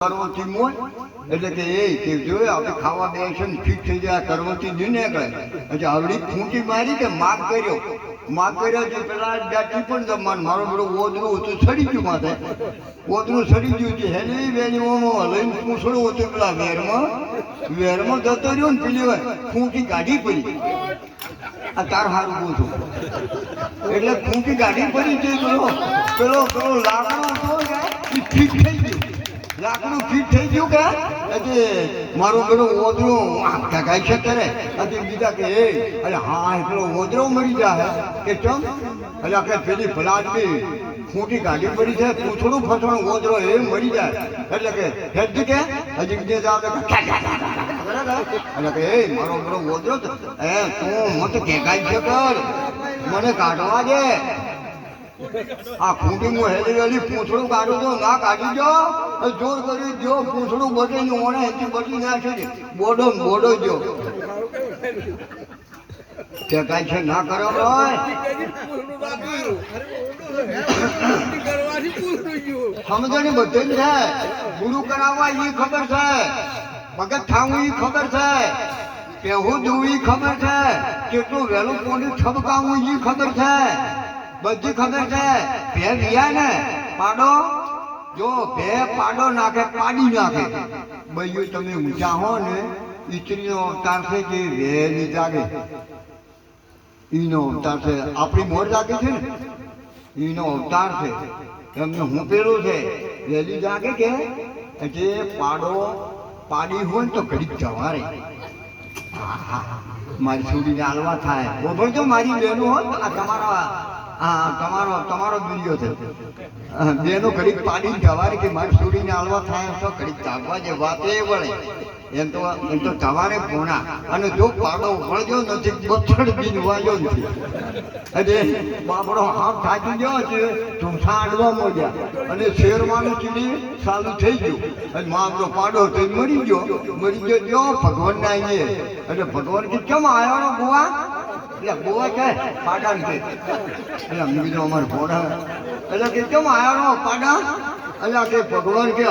કરવતી મોય એટલે કે એ કે જોયે આપણે ખાવા બેસે ને ફિટ થઈ જાય કરવતી જ નીકળે એટલે આવડી ખૂંટી મારી કે માગ કર્યો જે પેલા દાટી પણ જમવાનું મારો બધો ઓદરું હતું સડી ગયું માથે ઓદરું સડી ગયું છે હેલી વેલી ઓનો લઈને પૂછડું હતું પેલા વેરમાં જતો રહ્યો ને પેલી ખૂંટી કાઢી પડી આ તાર હારું પૂછું એટલે ખૂંટી કાઢી પડી છે પેલો લાકડો હતો ને એ ફિટ થઈ ગયું લાકડું ફિટ થઈ ગયું કે એટલે મારો પેલો ઓદરો ગાય છે કરે એટલે બીજા કે એ અરે હા પેલો ઓદરો મરી જાય કે ચમ એટલે કે પેલી ફલાટની ખૂંટી ગાડી પડી છે પૂછડું ફસણું ઓદરો એ મરી જાય એટલે કે હેડ કે હજી બીજે જાવ એટલે કે એ મારો પેલો ઓદરો એ તું મત કે ગાય છે કર મને કાઢવા દે આ ખૂંટી હું હેલી વેલી પૂંછડું કાઢું તો ના કાઢી જો જોર કરી જો પૂંછડું બટી ને ઓણે હેતી બટી નાખી બોડો જો તે કાંઈ છે ના કરો ભાઈ સમજણી બધી જ છે ગુરુ કરાવવા એ ખબર છે ભગત થાવું એ ખબર છે કેવું જોવું એ ખબર છે કેટલું વહેલું કોની ઠબકાવું એ ખબર છે બધી ખબર છે ભે વિયા ને પાડો જો ભે પાડો નાખે પાડી નાખે ભાઈ તમે ઊંચા હો ને ઈસ્ત્રીનો અવતાર છે જે વહેલી જાગે ઈનો અવતાર છે આપણી મોર જાગે છે ને ઈનો અવતાર છે એમને હું પેલું છે વહેલી જાગે કે જે પાડો પાડી હોય ને તો ઘડીક જવારે મારી છોડીને હાલવા થાય બરોબર જો મારી બહેનો હોય આ તમારો બીજો છે બેનો ઘડીક પાડી જવારે કે મારી છોડીને હાલવા થાય તો ઘડીક ચાલવા જે વાત એ વળે એમ તો સવારે પોણા અને જો પાડો વળજો નથી બથડ બીજ વાજો નથી એટલે બાપડો હાથ થાકી ગયો છે ઢૂંઠા આડવા મળ્યા અને શેરવાનું ચીડી ચાલુ થઈ ગયું અને મારો પાડો તો મરી ગયો જો ભગવાનના અહીંયા એટલે ભગવાન કે કેમ આવ્યો ગોવા એટલે ગોવા છે પાડા ને એટલે અમે કીધું અમારે ઘોડા એટલે કે કેમ આવ્યો પાડા એટલે કે ભગવાન કે